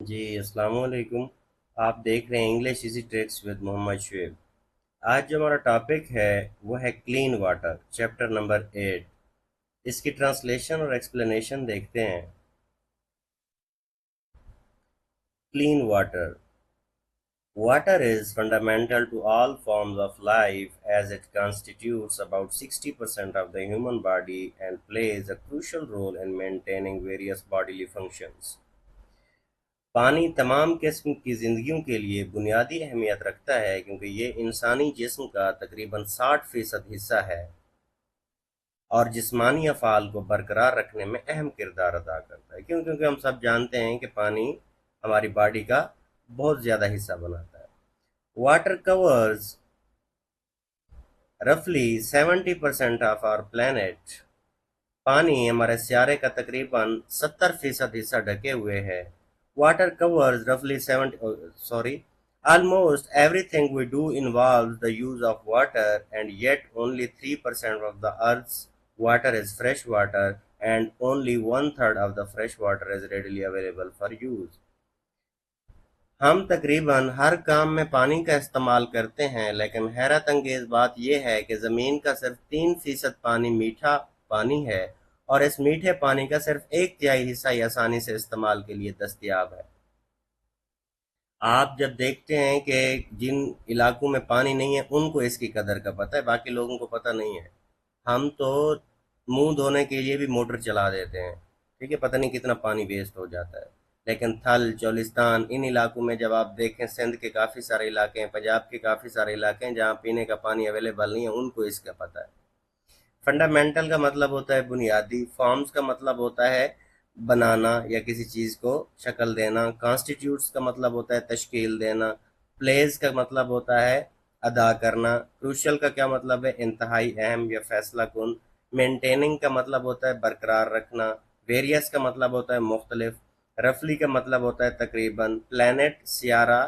جی السلام علیکم۔ آپ دیکھ رہے ہیں انگلش ایزی ٹرکس ود محمد شعیب۔ آج جو ہمارا ٹاپک ہے وہ ہے کلین واٹر، چیپٹر نمبر 8۔ اس کی ٹرانسلیشن اور ایکسپلینیشن دیکھتے ہیں۔ Clean water. Water is fundamental to all forms of life as it constitutes about 60% of the human body and plays a crucial role in maintaining various bodily functions. پانی تمام قسم کی زندگیوں کے لیے بنیادی اہمیت رکھتا ہے کیونکہ یہ انسانی جسم کا تقریباً 60% حصہ ہے اور جسمانی افعال کو برقرار رکھنے میں اہم کردار ادا کرتا ہے کیونکہ ہم سب جانتے ہیں کہ پانی ہماری باڈی کا بہت زیادہ حصہ بناتا ہے۔ واٹر کورز رفلی 70% آف آور پلانٹ۔ پانی ہمارے سیارے کا تقریباً 70% حصہ ڈھکے ہوئے ہے۔ Water covers roughly 70 almost everything we do involves the use of water, and yet only 3% of the Earth's water is fresh water, and only one-third of the fresh water is readily available for use. ہم تقریباً ہر کام میں پانی کا استعمال کرتے ہیں، لیکن حیرت انگیز بات یہ ہے کہ زمین کا صرف 3% پانی میٹھا پانی ہے، اور اس میٹھے پانی کا صرف 1/3 حصہ ہی آسانی سے استعمال کے لیے دستیاب ہے۔ آپ جب دیکھتے ہیں کہ جن علاقوں میں پانی نہیں ہے ان کو اس کی قدر کا پتہ ہے، باقی لوگوں کو پتہ نہیں ہے۔ ہم تو منہ دھونے کے لیے بھی موٹر چلا دیتے ہیں، ٹھیک ہے، پتہ نہیں کتنا پانی ویسٹ ہو جاتا ہے۔ لیکن تھل، چولستان، ان علاقوں میں جب آپ دیکھیں، سندھ کے کافی سارے علاقے ہیں، پنجاب کے کافی سارے علاقے ہیں جہاں پینے کا پانی اویلیبل نہیں ہے، ان کو اس کا پتہ ہے۔ فنڈامنٹل کا مطلب ہوتا ہے بنیادی، فارمز کا مطلب ہوتا ہے بنانا یا کسی چیز کو شکل دینا، کانسٹیٹیوٹس کا مطلب ہوتا ہے تشکیل دینا، پلیز کا مطلب ہوتا ہے ادا کرنا، کروشل کا کیا مطلب ہے انتہائی اہم یا فیصلہ کن، مینٹیننگ کا مطلب ہوتا ہے برقرار رکھنا، ویریس کا مطلب ہوتا ہے مختلف، رفلی کا مطلب ہوتا ہے تقریباً، پلانٹ سیارہ،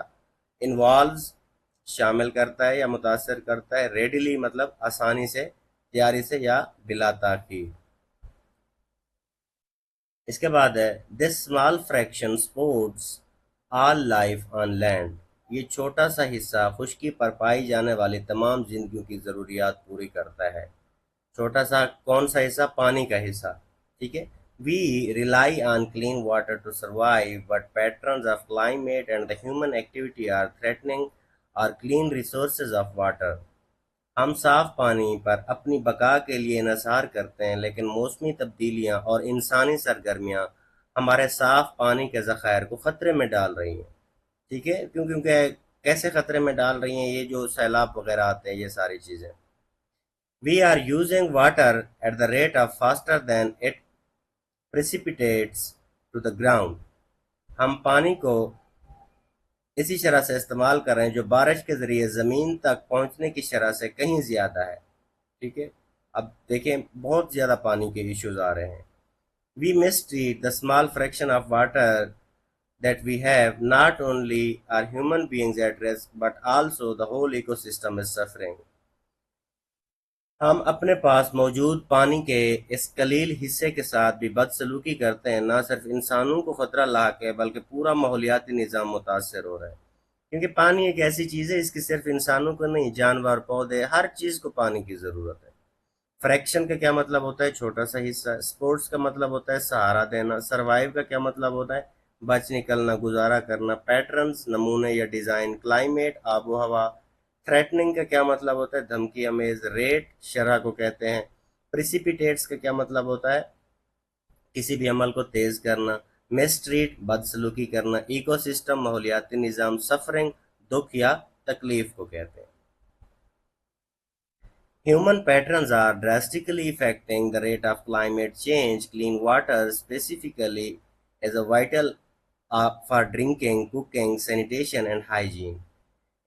انوالوز شامل کرتا ہے یا متاثر کرتا ہے، ریڈیلی مطلب آسانی سے، تیاری سے یا بلا تاخیر۔ اس کے بعد ہے this small fraction supports all life on land. یہ چھوٹا سا حصہ خشکی پر پائی جانے والی تمام زندگیوں کی ضروریات پوری کرتا ہے۔ چھوٹا سا کون سا حصہ؟ پانی کا حصہ، ٹھیک ہے۔ We rely on clean water to survive but patterns of climate and the human activity are threatening our clean resources of water. ہم صاف پانی پر اپنی بقا کے لیے انحصار کرتے ہیں، لیکن موسمی تبدیلیاں اور انسانی سرگرمیاں ہمارے صاف پانی کے ذخائر کو خطرے میں ڈال رہی ہیں، ٹھیک ہے، کیونکہ کیسے خطرے میں ڈال رہی ہیں؟ یہ جو سیلاب وغیرہ آتے ہیں، یہ ساری چیزیں۔ We are using water at the rate of faster than it precipitates to the ground. ہم پانی کو اسی شرح سے استعمال کر رہے ہیں جو بارش کے ذریعے زمین تک پہنچنے کی شرح سے کہیں زیادہ ہے، ٹھیک ہے۔ اب دیکھیں بہت زیادہ پانی کے ایشوز آ رہے ہیں۔ We mistreat the small fraction of water that we have. Not only are human beings at risk, but also the whole ecosystem is suffering. ہم اپنے پاس موجود پانی کے اس قلیل حصے کے ساتھ بھی بدسلوکی کرتے ہیں، نہ صرف انسانوں کو خطرہ لاحق ہے بلکہ پورا ماحولیاتی نظام متاثر ہو رہا ہے، کیونکہ پانی ایک ایسی چیز ہے اس کی صرف انسانوں کو نہیں، جانور، پودے، ہر چیز کو پانی کی ضرورت ہے۔ فریکشن کا کیا مطلب ہوتا ہے؟ چھوٹا سا حصہ۔ سپورٹس کا مطلب ہوتا ہے سہارا دینا۔ سروائیو کا کیا مطلب ہوتا ہے؟ بچ نکلنا، گزارا کرنا۔ پیٹرنز نمونے یا ڈیزائن۔ کلائمیٹ آب و ہوا۔ تھریٹننگ کا کیا مطلب ہوتا ہے؟ دھمکی امیز۔ ریٹ شرح کو کہتے ہیں۔ پریسیپیٹیٹس کا کیا مطلب ہوتا ہے؟ کسی بھی عمل کو تیز کرنا۔ مسٹریٹ بدسلوکی کرنا۔ ایکو سسٹم ماحولیاتی نظام۔ سفرنگ دکھ یا تکلیف کو کہتے ہیں۔ Human patterns are drastically affecting the rate of climate change. Clean water specifically is a vital for drinking, cooking, sanitation and hygiene.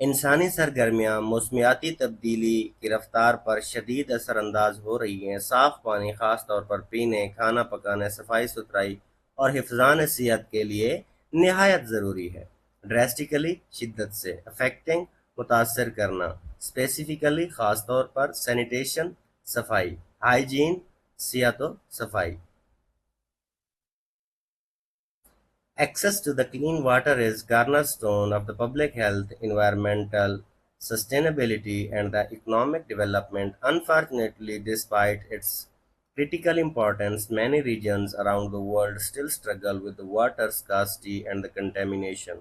انسانی سرگرمیاں موسمیاتی تبدیلی کی رفتار پر شدید اثر انداز ہو رہی ہیں۔ صاف پانی خاص طور پر پینے، کھانا پکانے، صفائی ستھرائی اور حفظان صحت کے لیے نہایت ضروری ہے۔ ڈریسٹیکلی شدت سے، افیکٹنگ متاثر کرنا، اسپیسیفکلی خاص طور پر، سینیٹیشن صفائی، ہائیجین صحت و صفائی۔ Access to the clean water is cornerstone of the public health, environmental sustainability, and the economic development. Unfortunately, despite its critical importance, many regions around the world still struggle with the water scarcity and the contamination.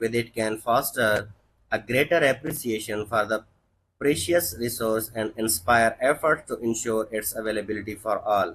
with it can foster a greater appreciation for the precious resource and inspire efforts to ensure its availability for all.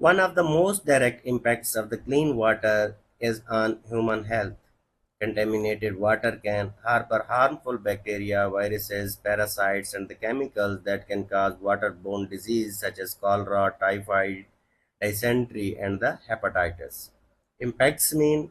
One of the most direct impacts of the clean water is on human health. Contaminated water can harbor harmful bacteria, viruses, parasites, and the chemicals that can cause waterborne disease such as cholera, typhoid, dysentery, and the hepatitis. Impacts mean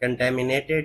contaminated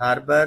harbor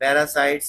parasites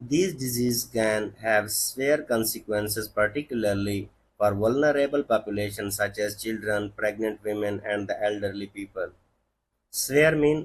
These diseases can have severe consequences, particularly for vulnerable populations such as children, pregnant women, and the elderly people. Severe mean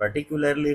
particularly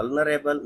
vulnerable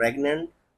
pregnant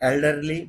elderly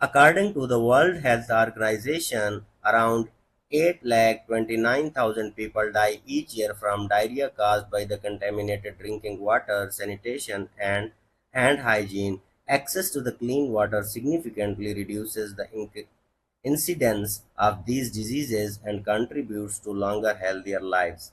According to the World Health Organization, around 8,29,000 people die each year from diarrhea caused by the contaminated drinking water, sanitation, and hand hygiene. Access to the clean water significantly reduces the incidence of these diseases and contributes to longer, healthier lives.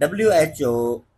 WHO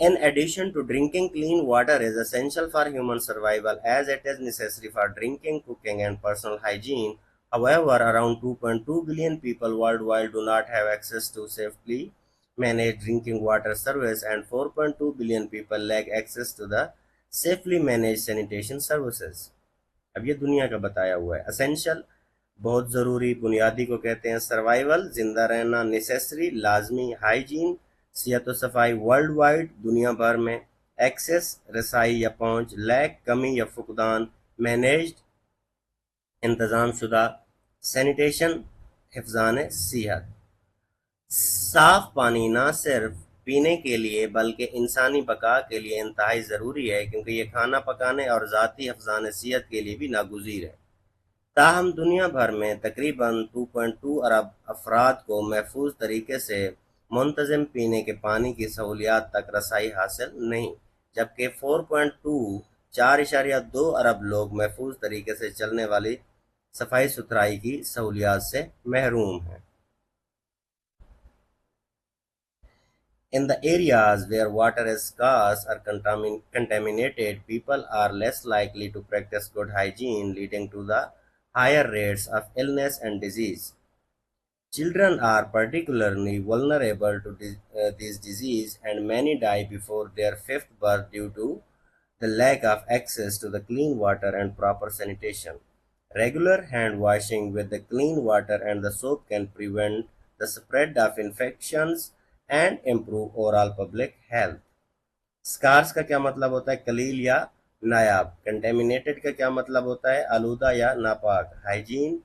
In addition to drinking, clean water is essential for human survival as it is necessary for drinking, cooking, and personal hygiene. However, around 2.2 billion people worldwide do not have access to safely managed drinking water service, and 4.2 billion people lack access to the safely managed sanitation services. اب یہ دنیا کا بتایا ہوا ہے. Essential بہت ضروری، بنیادی کو کہتے ہیں. سروائیول زندہ رہنا. نیسیسری لازمی. ہائیجین صحت و صفائی ورلڈ وائڈ دنیا بھر میں. ایکسیس رسائی یا پہنچ. لیک کمی یا فقدان. مینیجڈ انتظام شدہ. سینیٹیشن حفظان صحت. صاف پانی نہ صرف پینے کے لیے بلکہ انسانی بقا کے لیے انتہائی ضروری ہے، کیونکہ یہ کھانا پکانے اور ذاتی حفظان صحت کے لیے بھی ناگزیر ہے. تاہم دنیا بھر میں تقریباً 2.2 ارب افراد کو محفوظ طریقے سے منتظم پینے کے پانی کی سہولیات تک رسائی حاصل نہیں، جبکہ 4.2 ارب لوگ محفوظ طریقے سے چلنے والی صفائی ستھرائی کی سہولیات سے محروم ہیں. In the areas where water is scarce or contaminated, people are less likely to practice good hygiene, leading to the higher rates of illness and disease. Children are particularly vulnerable to this disease, and many die before their fifth birth due to the lack of access to the clean water and proper sanitation. Regular hand washing with the clean water and the soap can prevent the spread of infections and improve overall public health. Scars کا کیا مطلب ہوتا ہے؟ قلیل یا نایاب. کنٹیمینیٹڈ کا کیا مطلب ہوتا ہے؟ آلودہ یا ناپاک. ہائیجین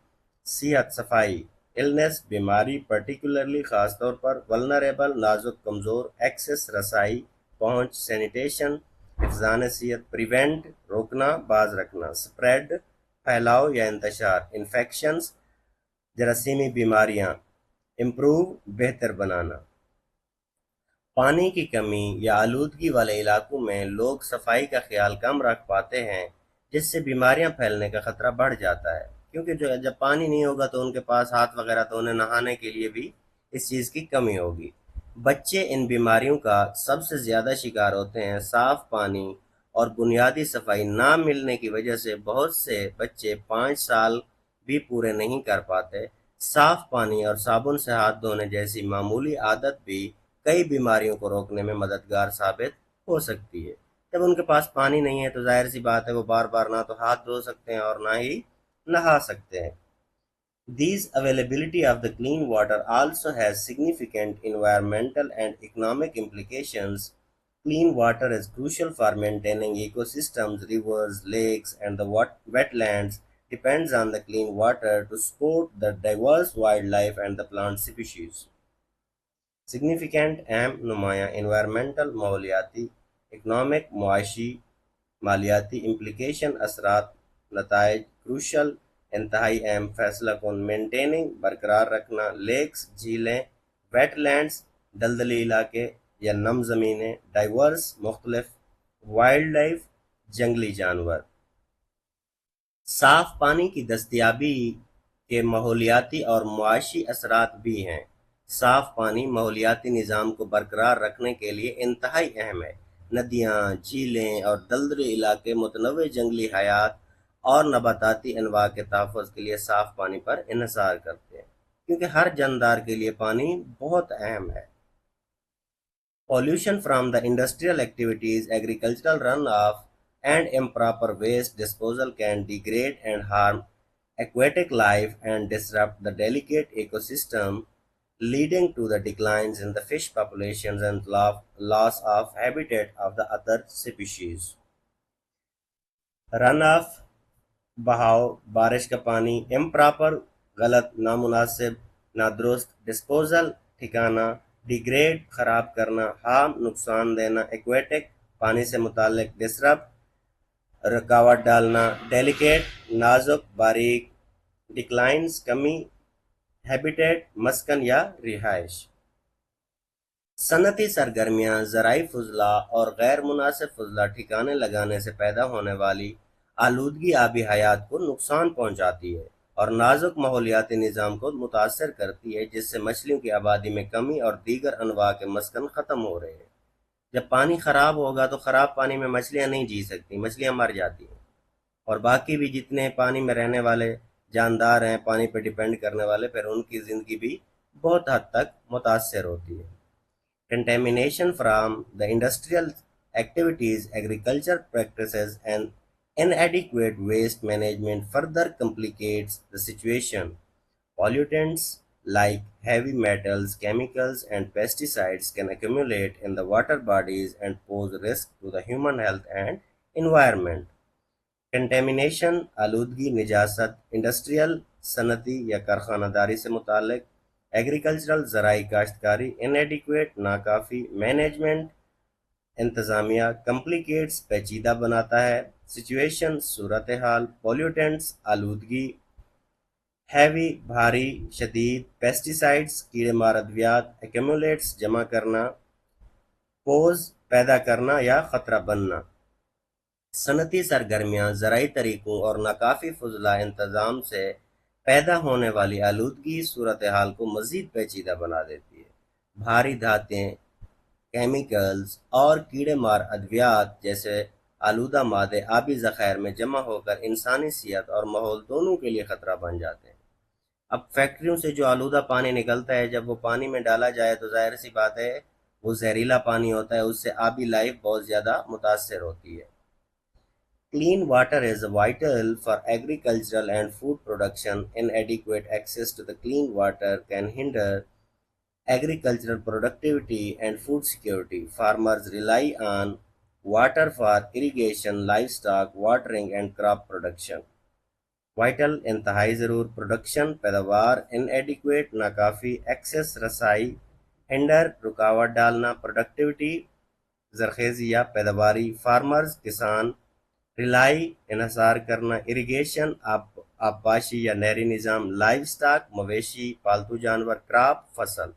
صحت صفائی. النس بیماری. پرٹیکولرلی خاص طور پر. ولنریبل نازک کمزور. ایکسس رسائی پہنچ. سینیٹیشن حفظان صحت. پریونٹ روکنا باز رکھنا. سپریڈ پھیلاؤ یا انتشار. انفیکشنز جراثیمی بیماریاں. امپروو بہتر بنانا. پانی کی کمی یا آلودگی والے علاقوں میں لوگ صفائی کا خیال کم رکھ پاتے ہیں، جس سے بیماریاں پھیلنے کا خطرہ بڑھ جاتا ہے، کیونکہ جب پانی نہیں ہوگا تو ان کے پاس ہاتھ وغیرہ تو انہیں نہانے کے لیے بھی اس چیز کی کمی ہوگی. بچے ان بیماریوں کا سب سے زیادہ شکار ہوتے ہیں. صاف پانی اور بنیادی صفائی نہ ملنے کی وجہ سے بہت سے بچے 5 سال بھی پورے نہیں کر پاتے. صاف پانی اور صابن سے ہاتھ دھونے جیسی معمولی عادت بھی کئی بیماریوں کو روکنے میں مددگار ثابت ہو سکتی ہے. جب ان کے پاس پانی نہیں ہے تو ظاہر سی بات ہے وہ بار بار نہ تو ہاتھ دھو سکتے ہیں اور نہ ہی نہا سکتے ہیں. These availability of the clean water also has significant environmental and economic implications. Clean water is crucial for maintaining ecosystems. Rivers, lakes, and the wetlands depends on the clean water to support the diverse wildlife and the plant species. Significant اہم نمایاں environmental ماحولیاتی economic معاشی مالیاتی implication اثرات نتائج crucial انتہائی اہم فیصلہ کن maintaining برقرار رکھنا لیکس جھیلیں ویٹ لینڈز دلدلی علاقے یا نم زمینیں ڈائیورس مختلف وائلڈ لائف جنگلی جانور. صاف پانی کی دستیابی کے ماحولیاتی اور معاشی اثرات بھی ہیں. صاف پانی ماحولیاتی نظام کو برقرار رکھنے کے لیے انتہائی اہم ہے. ندیاں، جھیلیں اور دلدلی علاقے متنوع جنگلی حیات اور نباتاتی انواع کے تحفظ کے لیے صاف پانی پر انحصار کرتے ہیں، کیونکہ ہر جاندار کے لیے پانی بہت اہم ہے. Pollution from the industrial activities, agricultural runoff, and improper waste disposal can degrade and harm aquatic life and disrupt the delicate ecosystem, leading to the declines in the fish populations and loss of habitat of the other species. Run of بہاؤ بارش کا پانی. Improper غلط نامناسب نادرست. Disposal ٹھکانا. Degrade خراب کرنا. Harm نقصان دینا. ایکویٹک پانی سے متعلق. ڈسرپٹ رکاوٹ ڈالنا. ڈیلیکیٹ نازک باریک. ڈکلائنز کمی. ہیبیٹیٹ مسکن یا رہائش. صنعتی سرگرمیاں ذرائع فضلہ اور غیر مناسب فضلہ ٹھکانے لگانے سے پیدا ہونے والی آلودگی آبی حیات کو نقصان پہنچاتی ہے اور نازک ماحولیاتی نظام کو متاثر کرتی ہے، جس سے مچھلیوں کی آبادی میں کمی اور دیگر انواع کے مسکن ختم ہو رہے ہیں. جب پانی خراب ہوگا تو خراب پانی میں مچھلیاں نہیں جی سکتی، مچھلیاں مر جاتی ہیں، اور باقی بھی جتنے پانی میں رہنے والے جاندار ہیں، پانی پہ ڈیپینڈ کرنے والے، پھر ان کی زندگی بھی بہت حد تک متاثر ہوتی ہے۔ Contamination from the industrial activities, agriculture practices, and inadequate waste management further complicates the situation. Pollutants like heavy metals, chemicals, and pesticides can accumulate in the water bodies and pose risk to the human health and environment. Contamination آلودگی، نجاست، industrial صنعتی یا کارخانہ داری سے متعلق، agricultural زرعی کاشتکاری، انیڈیکویٹ ناکافی مینجمنٹ، انتظامیہ کمپلیکیٹس پیچیدہ بناتا ہے، سچویشن صورتحال، پولیوٹنٹس آلودگی، ہیوی بھاری شدید، پیسٹیسائڈز کیڑے مار ادویات، ایکیمولیٹس جمع کرنا، پوز پیدا کرنا یا خطرہ بننا، صنعتی سرگرمیاں، زرعی طریقوں اور ناکافی فضلہ انتظام سے پیدا ہونے والی آلودگی صورتحال کو مزید پیچیدہ بنا دیتی ہے۔ بھاری دھاتیں، کیمیکلز اور کیڑے مار ادویات جیسے آلودہ مادے آبی ذخائر میں جمع ہو کر انسانی صحت اور ماحول دونوں کے لیے خطرہ بن جاتے ہیں۔ اب فیکٹریوں سے جو آلودہ پانی نکلتا ہے، جب وہ پانی میں ڈالا جائے تو ظاہر سی بات ہے وہ زہریلا پانی ہوتا ہے، اس سے آبی لائف بہت زیادہ متاثر ہوتی ہے۔ Clean water is vital for agricultural and food production. Inadequate access to the clean water can hinder agricultural productivity and food security. Farmers rely on water for irrigation, livestock watering, and crop production. Vital انتہائی ضرور، production پیداوار، inadequate ناکافی، Axis رسائی، hinder رکاوٹ ڈالنا، productivity زرخیزی یا پیداواری، farmers کسان، ریلائی انحصار کرنا، اریگیشن آبپاشی یا نہری نظام، لائیو سٹاک مویشی پالتو جانور، کراپ فصل۔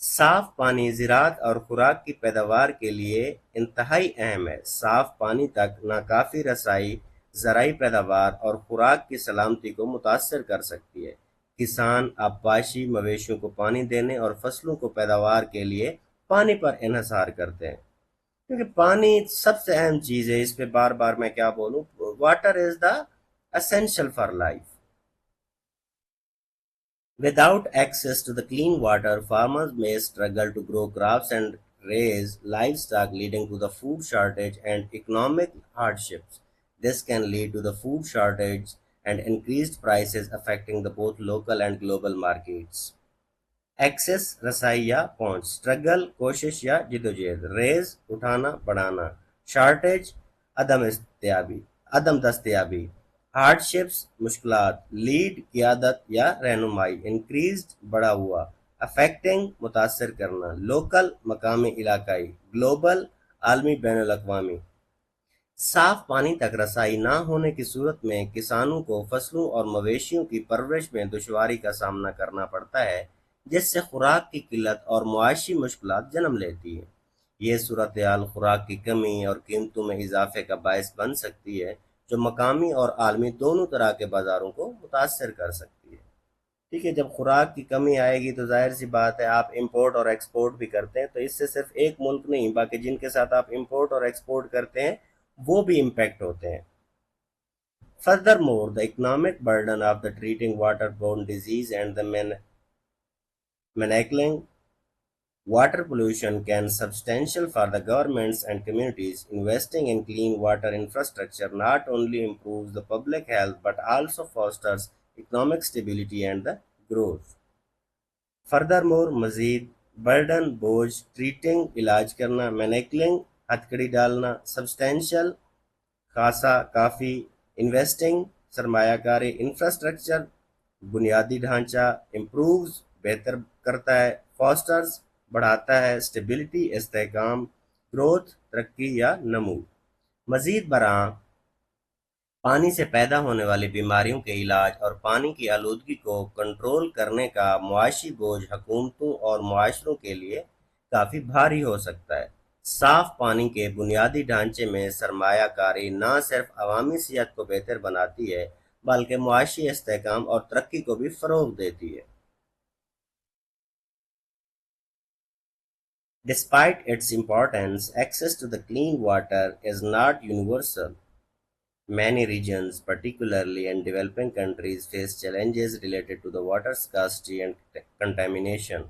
صاف پانی زراعت اور خوراک کی پیداوار کے لیے انتہائی اہم ہے۔ صاف پانی تک ناکافی رسائی زرعی پیداوار اور خوراک کی سلامتی کو متاثر کر سکتی ہے۔ کسان آبپاشی مویشیوں کو پانی دینے اور فصلوں کو پیداوار کے لیے پانی پر انحصار کرتے ہیں، کیونکہ پانی سب سے اہم چیز ہے۔ اس پہ بار بار میں کیا بولوں، water is the essential for life. Without access to the clean water, farmers may struggle to grow crops and raise livestock, leading to the food shortage and economic hardships. This can lead to the food shortage and increased prices affecting the both local and global markets. Access رسائی یا پہنچ، struggle کوشش یا جدوجہد، raise اٹھانا بڑھانا، shortage عدم دستیابی، ہارڈ شپس مشکلات، لیڈ قیادت یا رہنمائی، انکریزڈ بڑھا ہوا، افیکٹنگ متاثر کرنا، لوکل مقامی علاقائی، گلوبل عالمی بین الاقوامی۔ صاف پانی تک رسائی نہ ہونے کی صورت میں کسانوں کو فصلوں اور مویشیوں کی پرورش میں دشواری کا سامنا کرنا پڑتا ہے، جس سے خوراک کی قلت اور معاشی مشکلات جنم لیتی ہے۔ یہ صورتحال خوراک کی کمی اور قیمتوں میں اضافے کا باعث بن سکتی ہے، جو مقامی اور عالمی دونوں طرح کے بازاروں کو متاثر کر سکتی ہے۔ ٹھیک ہے، جب خوراک کی کمی آئے گی تو ظاہر سی بات ہے آپ امپورٹ اور ایکسپورٹ بھی کرتے ہیں، تو اس سے صرف ایک ملک نہیں، باقی جن کے ساتھ آپ امپورٹ اور ایکسپورٹ کرتے ہیں وہ بھی امپیکٹ ہوتے ہیں۔ Furthermore, the economic burden of the treating waterborne disease and the managing water pollution can substantial for the governments and communities. Investing in clean water infrastructure not only improves the public health but also fosters economic stability and the growth. Furthermore, مزید burden بوجھ، treating علاج کرنا، مینیکلنگ ہتھکڑی ڈالنا، substantial خاصا کافی، investing سرمایہ کاری، infrastructure بنیادی ڈھانچہ، امپرووز بہتر کرتا ہے، فاسٹرز بڑھاتا ہے، اسٹیبلٹی استحکام، گروتھ ترقی یا نمو۔ مزید برآں پانی سے پیدا ہونے والی بیماریوں کے علاج اور پانی کی آلودگی کو کنٹرول کرنے کا معاشی بوجھ حکومتوں اور معاشروں کے لیے کافی بھاری ہو سکتا ہے۔ صاف پانی کے بنیادی ڈھانچے میں سرمایہ کاری نہ صرف عوامی صحت کو بہتر بناتی ہے بلکہ معاشی استحکام اور ترقی کو بھی فروغ دیتی ہے۔ Despite its importance, access to the clean water is not universal. Many regions, particularly in developing countries, face challenges related to the water scarcity and contamination.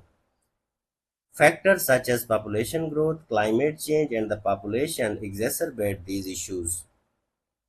Factors such as population growth, climate change, and the population exacerbate these issues.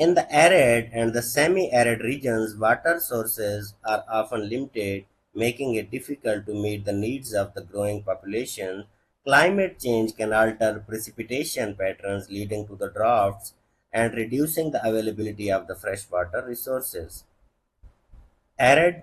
In the arid and the semi-arid regions, water sources are often limited, making it difficult to meet the needs of the growing population. Climate change can alter precipitation patterns, leading to the droughts and reducing the availability of the freshwater resources. Arid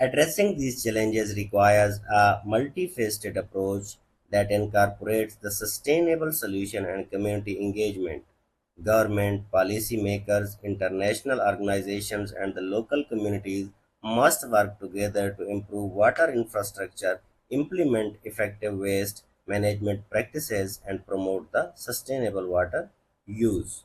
Addressing these challenges requires a multifaceted approach that incorporates the sustainable solution and community engagement. Government, policymakers, international organizations, and the local communities must work together to improve water infrastructure, implement effective waste management practices, and promote the sustainable water use.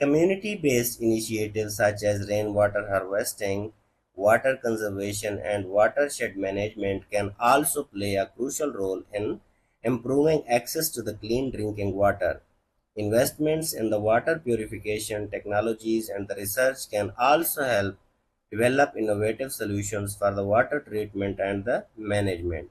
Community-based initiatives such as rainwater harvesting, water conservation, and watershed management can also play a crucial role in improving access to the clean drinking water. Investments in the water purification technologies and the research can also help develop innovative solutions for the water treatment and the management.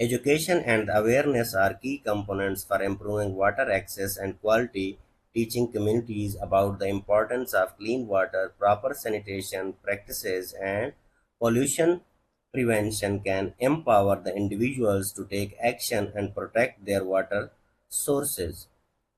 Education and awareness are key components for improving water access and quality, teaching communities about the importance of clean water, proper sanitation practices, and pollution prevention can empower the individuals to take action and protect their water sources.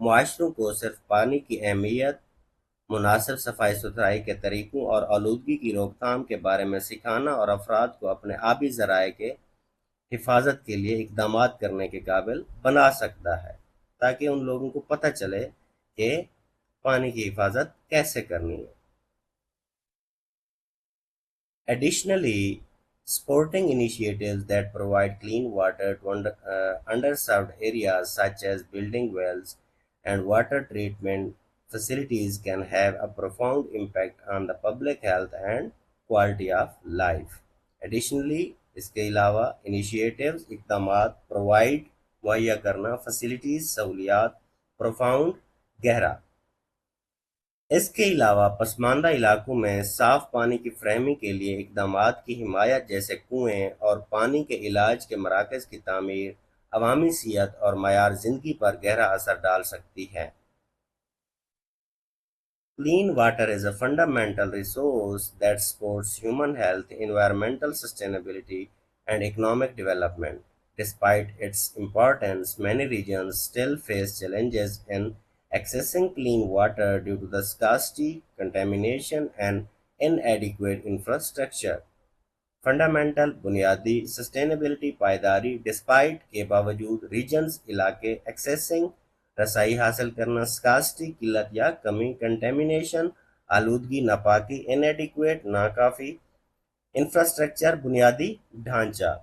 معاشروں کو صرف پانی کی اہمیت، مناسب صفائی ستھرائی کے طریقوں اور آلودگی کی روک تھام کے بارے میں سکھانا اور افراد کو اپنے آبی ذرائع کے حفاظت کے لیے اقدامات کرنے کے قابل بنا سکتا ہے، تاکہ ان لوگوں کو پتہ چلے کہ پانی کی حفاظت کیسے کرنی ہے۔ Additionally, supporting initiatives that provide clean water to underserved areas such as building wells and water treatment facilities can have a profound impact on the public health and quality of life. Additionally, اس کے علاوہ initiatives اقدامات provide مہیا کرنا facilities سہولیات profound گہرا، اس کے علاوہ پسماندہ علاقوں میں صاف پانی کی فراہمی کے لیے اقدامات کی حمایت جیسے کنویں اور پانی کے علاج کے مراکز کی تعمیر عوامی صحت اور معیار زندگی پر گہرا اثر ڈال سکتی ہے۔ Clean water is a fundamental resource that supports human health, environmental sustainability, and economic development. Despite its importance, many regions still face challenges in accessing clean water due to the scarcity, contamination, and inadequate infrastructure. Fundamental بنیادی sustainability پائیداری despite کے باوجود regions علاقے accessing رسائی حاصل کرنا سکاسٹی قلت یا کمی کنٹیمنیشن آلودگی ناپاکی انیڈیکویٹ ناکافی انفراسٹرکچر بنیادی ڈھانچہ۔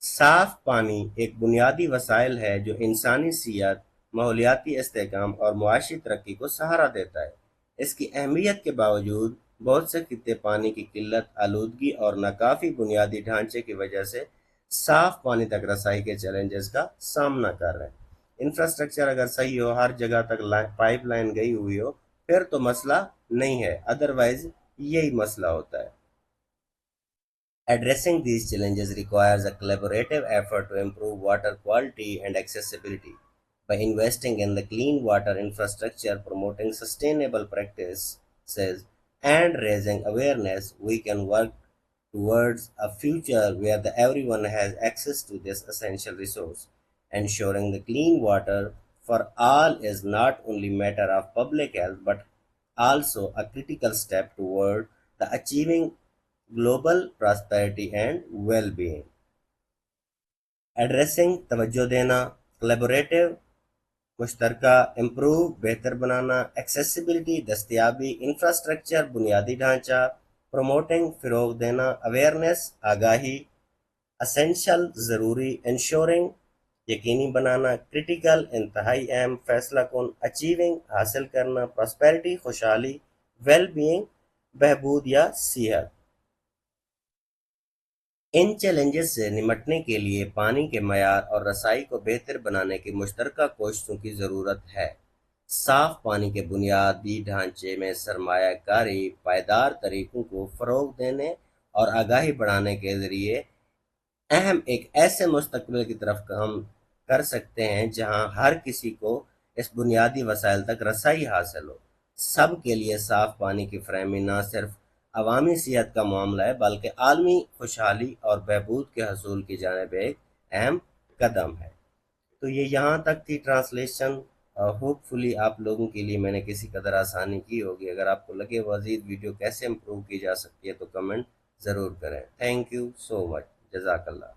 صاف پانی ایک بنیادی وسائل ہے جو انسانی صحت، ماحولیاتی استحکام اور معاشی ترقی کو سہارا دیتا ہے۔ اس کی اہمیت کے باوجود بہت سے خطے پانی کی قلت، آلودگی اور ناکافی بنیادی ڈھانچے کی وجہ سے صاف پانی تک رسائی کے چیلنجز کا سامنا کر رہے ہیں۔ انفراسٹرکچر اگر صحیح ہو، ہر جگہ تک پائپ لائن گئی ہوئی ہو، پھر تو مسئلہ نہیں ہے، ادروائز یہی مسئلہ ہوتا ہے۔ Addressing these challenges requires a collaborative effort to improve water quality and accessibility. By investing in the clean water infrastructure, promoting sustainable practices, and raising awareness, we can work towards a future where everyone has access to this essential resource. Ensuring the clean water for all is not only a matter of public health but also a critical step toward the achieving global prosperity and well-being. Addressing توجہ دینا، collaborative مشترکہ، improve بہتر بنانا، accessibility دستیابی، infrastructure بنیادی ڈھانچہ، promoting فروغ دینا، awareness آگاہی، اسینشل ضروری، انشورنگ یقینی بنانا، کریٹیکل انتہائی اہم، فیصلہ کن، اچیونگ حاصل کرنا، پراسپیرٹی خوشحالی، ویل بینگ بہبود یا صحت۔ ان چیلنجز سے نمٹنے کے لیے پانی کے معیار اور رسائی کو بہتر بنانے کی مشترکہ کوششوں کی ضرورت ہے۔ صاف پانی کے بنیادی ڈھانچے میں سرمایہ کاری، پائیدار طریقوں کو فروغ دینے اور آگاہی بڑھانے کے ذریعے ایک ایسے مستقبل کی طرف ہم کر سکتے ہیں جہاں ہر کسی کو اس بنیادی وسائل تک رسائی حاصل ہو۔ سب کے لیے صاف پانی کی فراہمی نہ صرف عوامی صحت کا معاملہ ہے بلکہ عالمی خوشحالی اور بہبود کے حصول کی جانب ایک اہم قدم ہے۔ تو یہ یہاں تک تھی ٹرانسلیشن، ہوپ فلی آپ لوگوں کے لیے میں نے کسی قدر آسانی کی ہوگی۔ اگر آپ کو لگے مزید ویڈیو کیسے امپروو کی جا سکتی ہے تو کمنٹ ضرور کریں۔ تھینک یو سو مچ، جزاک اللہ۔